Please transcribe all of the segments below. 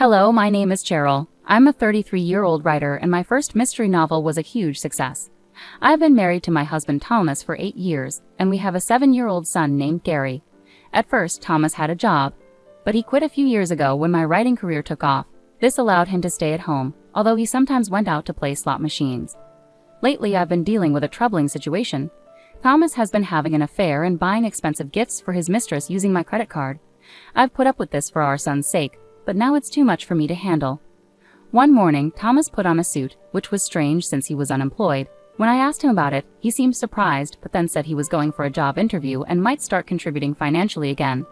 Hello, my name is Cheryl. I'm a 33-year-old writer and my first mystery novel was a huge success. I've been married to my husband Thomas for 8 years, and we have a 7-year-old son named Gary. At first, Thomas had a job, but he quit a few years ago when my writing career took off. This allowed him to stay at home, although he sometimes went out to play slot machines. Lately, I've been dealing with a troubling situation. Thomas has been having an affair and buying expensive gifts for his mistress using my credit card. I've put up with this for our son's sake, but now it's too much for me to handle. One morning, Thomas put on a suit, which was strange since he was unemployed. When I asked him about it, he seemed surprised, but then said he was going for a job interview and might start contributing financially again.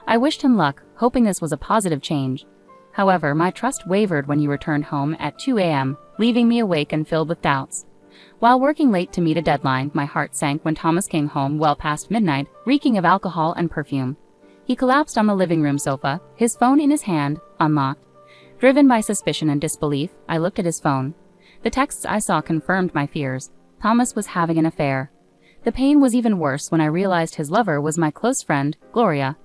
I wished him luck, hoping this was a positive change. However, my trust wavered when he returned home at 2 a.m., leaving me awake and filled with doubts. While working late to meet a deadline, my heart sank when Thomas came home well past midnight, reeking of alcohol and perfume. He collapsed on the living room sofa, his phone in his hand, unlocked. Driven by suspicion and disbelief, I looked at his phone. The texts I saw confirmed my fears. Thomas was having an affair. The pain was even worse when I realized his lover was my close friend, Gloria.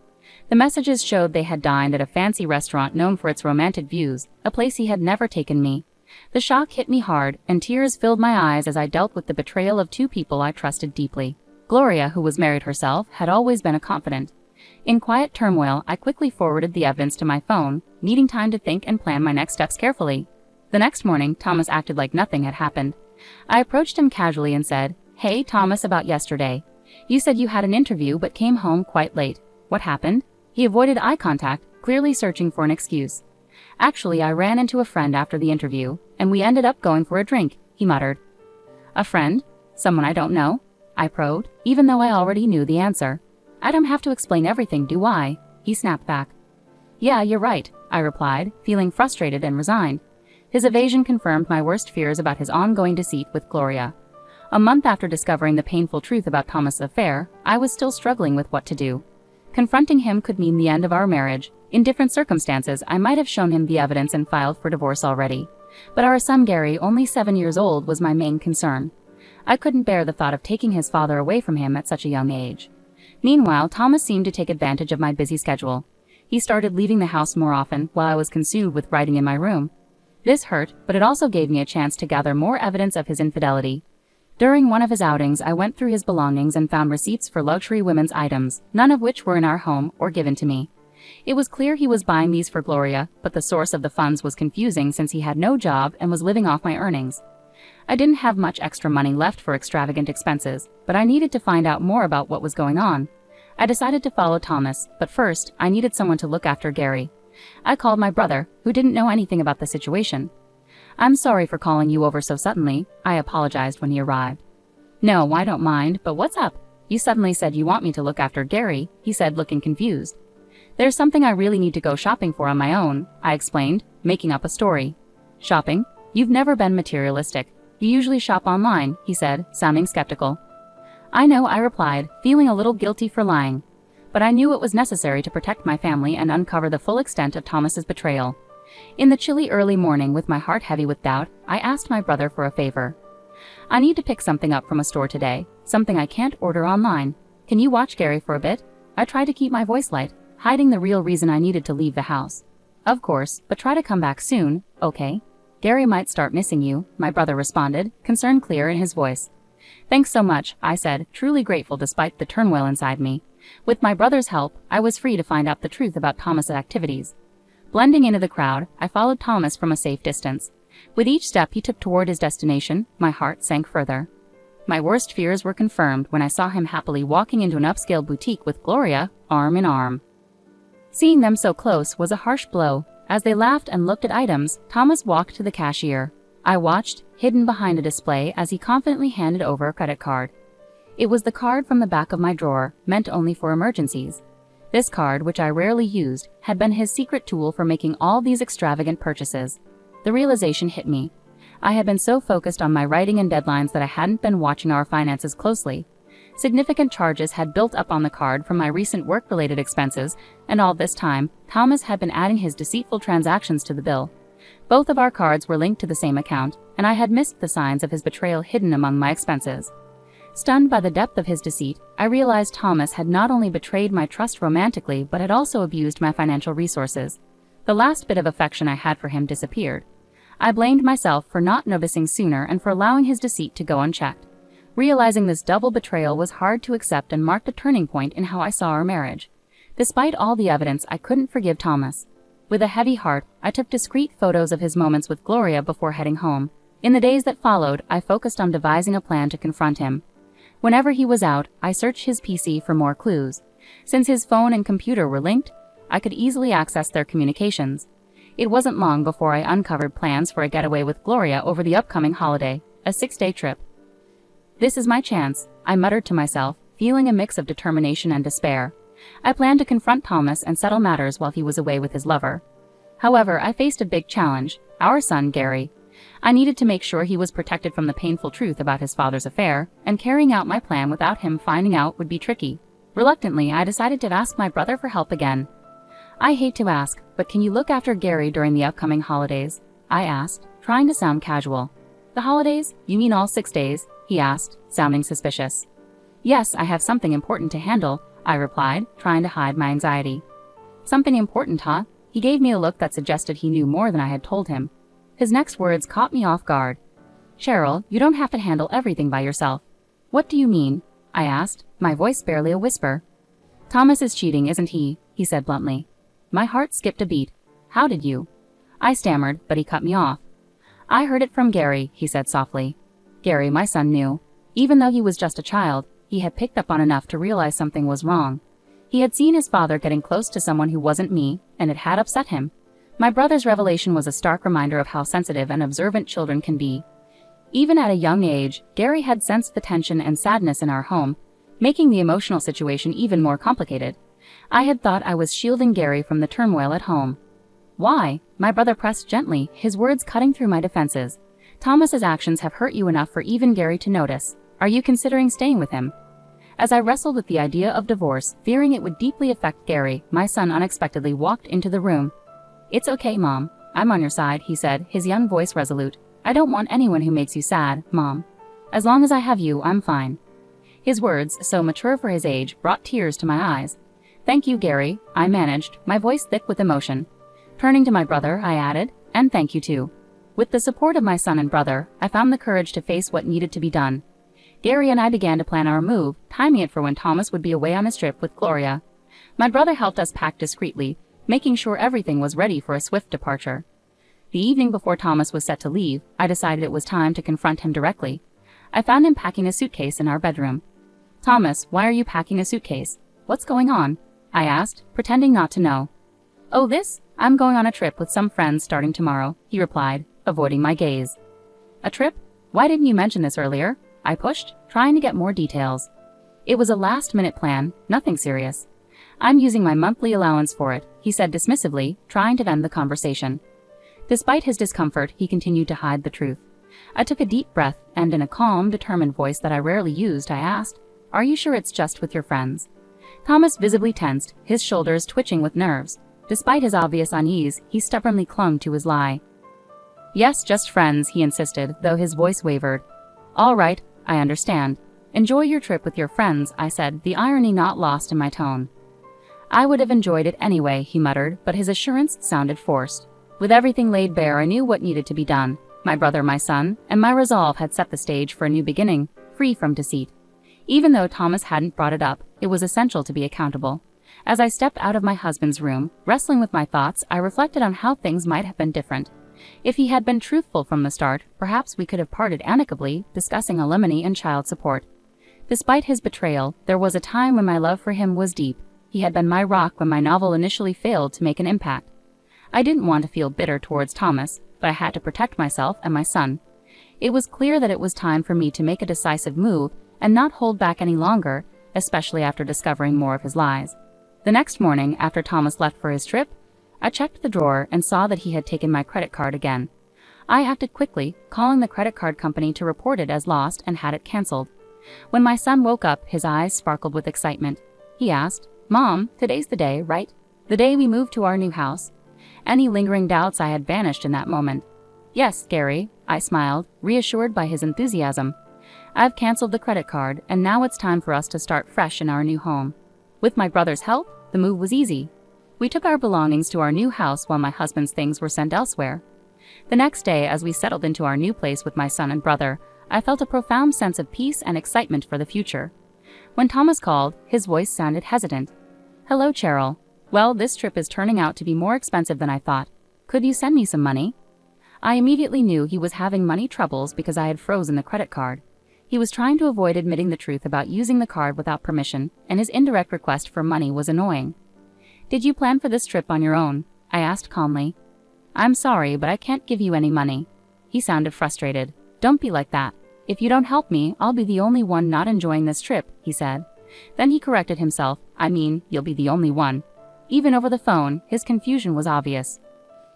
The messages showed they had dined at a fancy restaurant known for its romantic views, a place he had never taken me. The shock hit me hard, and tears filled my eyes as I dealt with the betrayal of two people I trusted deeply. Gloria, who was married herself, had always been a confidant. In quiet turmoil, I quickly forwarded the evidence to my phone, needing time to think and plan my next steps carefully. The next morning, Thomas acted like nothing had happened. I approached him casually and said, "Hey, Thomas, about yesterday. You said you had an interview but came home quite late. What happened?" He avoided eye contact, clearly searching for an excuse. "Actually, I ran into a friend after the interview, and we ended up going for a drink," he muttered. "A friend? Someone I don't know?" I probed, even though I already knew the answer. "I don't have to explain everything, do I?" He snapped back. "Yeah, you're right," I replied, feeling frustrated and resigned. His evasion confirmed my worst fears about his ongoing deceit with Gloria. A month after discovering the painful truth about Thomas' affair, I was still struggling with what to do. Confronting him could mean the end of our marriage. In different circumstances, I might have shown him the evidence and filed for divorce already. But our son Gary, only 7 years old, was my main concern. I couldn't bear the thought of taking his father away from him at such a young age. Meanwhile, Thomas seemed to take advantage of my busy schedule. He started leaving the house more often while I was consumed with writing in my room. This hurt, but it also gave me a chance to gather more evidence of his infidelity. During one of his outings, I went through his belongings and found receipts for luxury women's items, none of which were in our home or given to me. It was clear he was buying these for Gloria, but the source of the funds was confusing since he had no job and was living off my earnings. I didn't have much extra money left for extravagant expenses, but I needed to find out more about what was going on. I decided to follow Thomas, but first, I needed someone to look after Gary. I called my brother, who didn't know anything about the situation. "I'm sorry for calling you over so suddenly," I apologized when he arrived. "No, I don't mind, but what's up? You suddenly said you want me to look after Gary," he said, looking confused. "There's something I really need to go shopping for on my own," I explained, making up a story. "Shopping? You've never been materialistic. You usually shop online," he said, sounding skeptical. "I know," I replied, feeling a little guilty for lying. But I knew it was necessary to protect my family and uncover the full extent of Thomas's betrayal. In the chilly early morning, with my heart heavy with doubt, I asked my brother for a favor. "I need to pick something up from a store today, something I can't order online. Can you watch Gary for a bit?" I tried to keep my voice light, hiding the real reason I needed to leave the house. "Of course, but try to come back soon, okay? Gary might start missing you," my brother responded, concern clear in his voice. "Thanks so much," I said, truly grateful despite the turmoil inside me. With my brother's help, I was free to find out the truth about Thomas's activities. Blending into the crowd, I followed Thomas from a safe distance. With each step he took toward his destination, my heart sank further. My worst fears were confirmed when I saw him happily walking into an upscale boutique with Gloria, arm in arm. Seeing them so close was a harsh blow. As they laughed and looked at items, Thomas walked to the cashier. I watched, hidden behind a display, as he confidently handed over a credit card. It was the card from the back of my drawer, meant only for emergencies. This card, which I rarely used, had been his secret tool for making all these extravagant purchases. The realization hit me. I had been so focused on my writing and deadlines that I hadn't been watching our finances closely. Significant charges had built up on the card from my recent work-related expenses, and all this time, Thomas had been adding his deceitful transactions to the bill. Both of our cards were linked to the same account, and I had missed the signs of his betrayal hidden among my expenses. Stunned by the depth of his deceit, I realized Thomas had not only betrayed my trust romantically but had also abused my financial resources. The last bit of affection I had for him disappeared. I blamed myself for not noticing sooner and for allowing his deceit to go unchecked. Realizing this double betrayal was hard to accept and marked a turning point in how I saw our marriage. Despite all the evidence, I couldn't forgive Thomas. With a heavy heart, I took discreet photos of his moments with Gloria before heading home. In the days that followed, I focused on devising a plan to confront him. Whenever he was out, I searched his PC for more clues. Since his phone and computer were linked, I could easily access their communications. It wasn't long before I uncovered plans for a getaway with Gloria over the upcoming holiday, a 6-day trip. This is my chance, I muttered to myself, feeling a mix of determination and despair. I planned to confront Thomas and settle matters while he was away with his lover. However, I faced a big challenge, our son Gary. I needed to make sure he was protected from the painful truth about his father's affair, and carrying out my plan without him finding out would be tricky. Reluctantly, I decided to ask my brother for help again. I hate to ask, but can you look after Gary during the upcoming holidays? I asked, trying to sound casual. The holidays? You mean all 6 days? He asked, sounding suspicious. Yes, I have something important to handle, I replied, trying to hide my anxiety. Something important, huh? He gave me a look that suggested he knew more than I had told him. His next words caught me off guard. Cheryl, you don't have to handle everything by yourself. What do you mean? I asked, my voice barely a whisper. Thomas is cheating, isn't he? He said bluntly. My heart skipped a beat. How did you? I stammered, but he cut me off. I heard it from Gary, he said softly. Gary, my son, knew. Even though he was just a child, he had picked up on enough to realize something was wrong. He had seen his father getting close to someone who wasn't me, and it had upset him. My brother's revelation was a stark reminder of how sensitive and observant children can be. Even at a young age, Gary had sensed the tension and sadness in our home, making the emotional situation even more complicated. I had thought I was shielding Gary from the turmoil at home. Why? My brother pressed gently, his words cutting through my defenses. Thomas's actions have hurt you enough for even Gary to notice. Are you considering staying with him? As I wrestled with the idea of divorce, fearing it would deeply affect Gary, my son unexpectedly walked into the room. It's okay, Mom. I'm on your side, he said, his young voice resolute. I don't want anyone who makes you sad, Mom. As long as I have you, I'm fine. His words, so mature for his age, brought tears to my eyes. Thank you, Gary, I managed, my voice thick with emotion. Turning to my brother, I added, and thank you too. With the support of my son and brother, I found the courage to face what needed to be done. Gary and I began to plan our move, timing it for when Thomas would be away on his trip with Gloria. My brother helped us pack discreetly, making sure everything was ready for a swift departure. The evening before Thomas was set to leave, I decided it was time to confront him directly. I found him packing a suitcase in our bedroom. Thomas, why are you packing a suitcase? What's going on? I asked, pretending not to know. Oh, this? I'm going on a trip with some friends starting tomorrow, he replied, avoiding my gaze. A trip? Why didn't you mention this earlier? I pushed, trying to get more details. It was a last-minute plan, nothing serious. I'm using my monthly allowance for it, he said dismissively, trying to end the conversation. Despite his discomfort, he continued to hide the truth. I took a deep breath, and in a calm, determined voice that I rarely used, I asked, Are you sure it's just with your friends? Thomas visibly tensed, his shoulders twitching with nerves. Despite his obvious unease, he stubbornly clung to his lie. Yes, just friends, he insisted, though his voice wavered. All right, I understand. Enjoy your trip with your friends, I said, the irony not lost in my tone. I would have enjoyed it anyway, he muttered, but his assurance sounded forced. With everything laid bare, I knew what needed to be done. My brother, my son, and my resolve had set the stage for a new beginning, free from deceit. Even though Thomas hadn't brought it up, it was essential to be accountable. As I stepped out of my husband's room, wrestling with my thoughts, I reflected on how things might have been different. If he had been truthful from the start, perhaps we could have parted amicably, discussing alimony and child support. Despite his betrayal, there was a time when my love for him was deep. He had been my rock when my novel initially failed to make an impact. I didn't want to feel bitter towards Thomas, but I had to protect myself and my son. It was clear that it was time for me to make a decisive move and not hold back any longer, especially after discovering more of his lies. The next morning, after Thomas left for his trip, I checked the drawer and saw that he had taken my credit card again. I acted quickly, calling the credit card company to report it as lost and had it canceled. When my son woke up, his eyes sparkled with excitement. He asked, Mom, today's the day, right? The day we moved to our new house. Any lingering doubts I had vanished in that moment. Yes, Gary, I smiled, reassured by his enthusiasm. I've canceled the credit card, and now it's time for us to start fresh in our new home. With my brother's help, the move was easy. We took our belongings to our new house while my husband's things were sent elsewhere. The next day, as we settled into our new place with my son and brother, I felt a profound sense of peace and excitement for the future. When Thomas called, his voice sounded hesitant. "Hello, Cheryl. Well, this trip is turning out to be more expensive than I thought. Could you send me some money?" I immediately knew he was having money troubles because I had frozen the credit card. He was trying to avoid admitting the truth about using the card without permission, and his indirect request for money was annoying. "Did you plan for this trip on your own?" I asked calmly. "I'm sorry, but I can't give you any money." He sounded frustrated. "Don't be like that. If you don't help me, I'll be the only one not enjoying this trip," he said. Then he corrected himself. "I mean, you'll be the only one." Even over the phone, his confusion was obvious.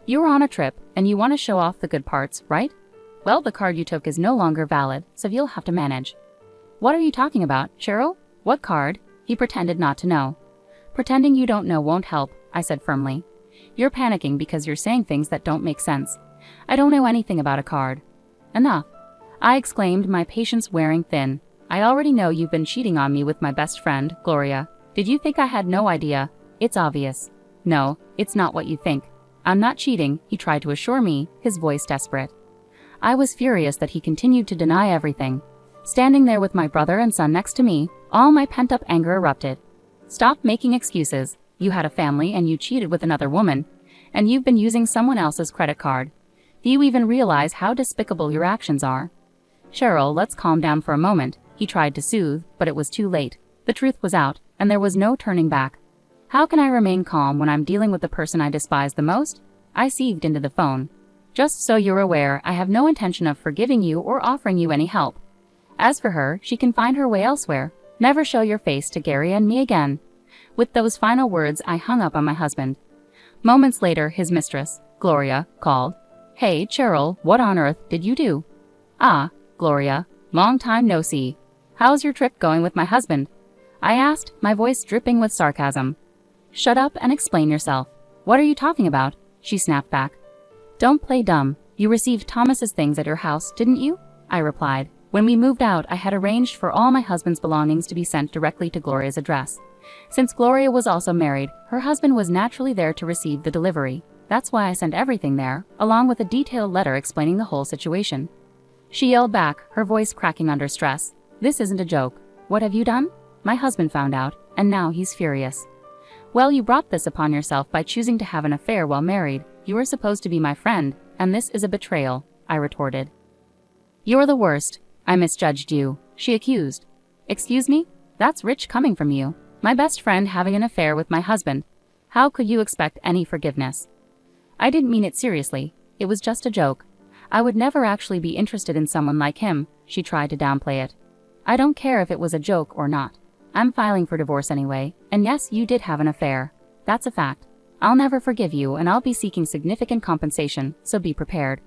"You're on a trip, and you want to show off the good parts, right? Well, the card you took is no longer valid, so you'll have to manage." "What are you talking about, Cheryl? What card?" He pretended not to know. "Pretending you don't know won't help," I said firmly. "You're panicking because you're saying things that don't make sense. I don't know anything about a card." "Enough," I exclaimed, my patience wearing thin. "I already know you've been cheating on me with my best friend, Gloria. Did you think I had no idea? It's obvious." "No, it's not what you think. I'm not cheating," he tried to assure me, his voice desperate. I was furious that he continued to deny everything. Standing there with my brother and son next to me, all my pent-up anger erupted. "Stop making excuses. You had a family and you cheated with another woman. And you've been using someone else's credit card. Do you even realize how despicable your actions are?" "Cheryl, let's calm down for a moment," he tried to soothe, but it was too late. The truth was out, and there was no turning back. How can I remain calm when I'm dealing with the person I despise the most? I seethed into the phone. "Just so you're aware, I have no intention of forgiving you or offering you any help. As for her, she can find her way elsewhere. Never show your face to Gary and me again." With those final words, I hung up on my husband. Moments later, his mistress, Gloria, called. "Hey, Cheryl, what on earth did you do?" "Ah, Gloria, long time no see. How's your trip going with my husband?" I asked, my voice dripping with sarcasm. "Shut up and explain yourself. What are you talking about?" she snapped back. "Don't play dumb. You received Thomas's things at your house, didn't you?" I replied. When we moved out, I had arranged for all my husband's belongings to be sent directly to Gloria's address. Since Gloria was also married, her husband was naturally there to receive the delivery. That's why I sent everything there, along with a detailed letter explaining the whole situation. She yelled back, her voice cracking under stress. "This isn't a joke. What have you done?" My husband found out, and now he's furious. "Well, you brought this upon yourself by choosing to have an affair while married. You were supposed to be my friend, and this is a betrayal," I retorted. "You're the worst. I misjudged you," she accused. "Excuse me? That's rich coming from you. My best friend having an affair with my husband. How could you expect any forgiveness?" "I didn't mean it seriously. It was just a joke. I would never actually be interested in someone like him," she tried to downplay it. "I don't care if it was a joke or not. I'm filing for divorce anyway, and yes, you did have an affair. That's a fact. I'll never forgive you, and I'll be seeking significant compensation, so be prepared."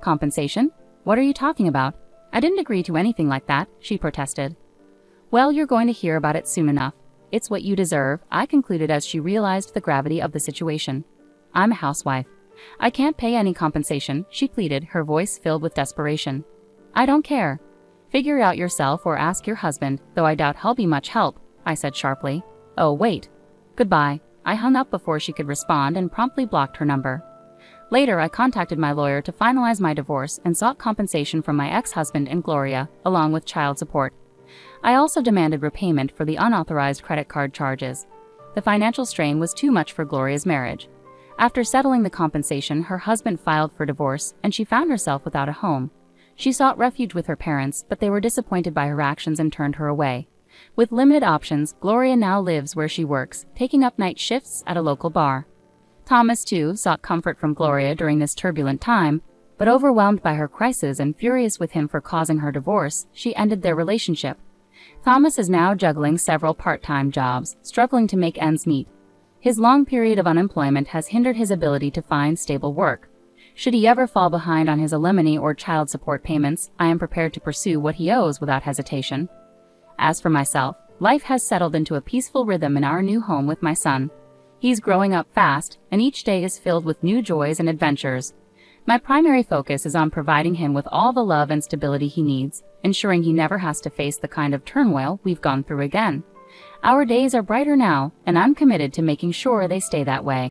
"Compensation? What are you talking about? I didn't agree to anything like that," she protested. "Well, you're going to hear about it soon enough. It's what you deserve," I concluded as she realized the gravity of the situation. "I'm a housewife. I can't pay any compensation," she pleaded, her voice filled with desperation. "I don't care. Figure it out yourself or ask your husband, though I doubt he'll be much help," I said sharply. "Oh, wait. Goodbye." I hung up before she could respond and promptly blocked her number. Later, I contacted my lawyer to finalize my divorce and sought compensation from my ex-husband and Gloria, along with child support. I also demanded repayment for the unauthorized credit card charges. The financial strain was too much for Gloria's marriage. After settling the compensation, her husband filed for divorce, and she found herself without a home. She sought refuge with her parents, but they were disappointed by her actions and turned her away. With limited options, Gloria now lives where she works, taking up night shifts at a local bar. Thomas, too, sought comfort from Gloria during this turbulent time, but overwhelmed by her crisis and furious with him for causing her divorce, she ended their relationship. Thomas is now juggling several part-time jobs, struggling to make ends meet. His long period of unemployment has hindered his ability to find stable work. Should he ever fall behind on his alimony or child support payments, I am prepared to pursue what he owes without hesitation. As for myself, life has settled into a peaceful rhythm in our new home with my son. He's growing up fast, and each day is filled with new joys and adventures. My primary focus is on providing him with all the love and stability he needs, ensuring he never has to face the kind of turmoil we've gone through again. Our days are brighter now, and I'm committed to making sure they stay that way.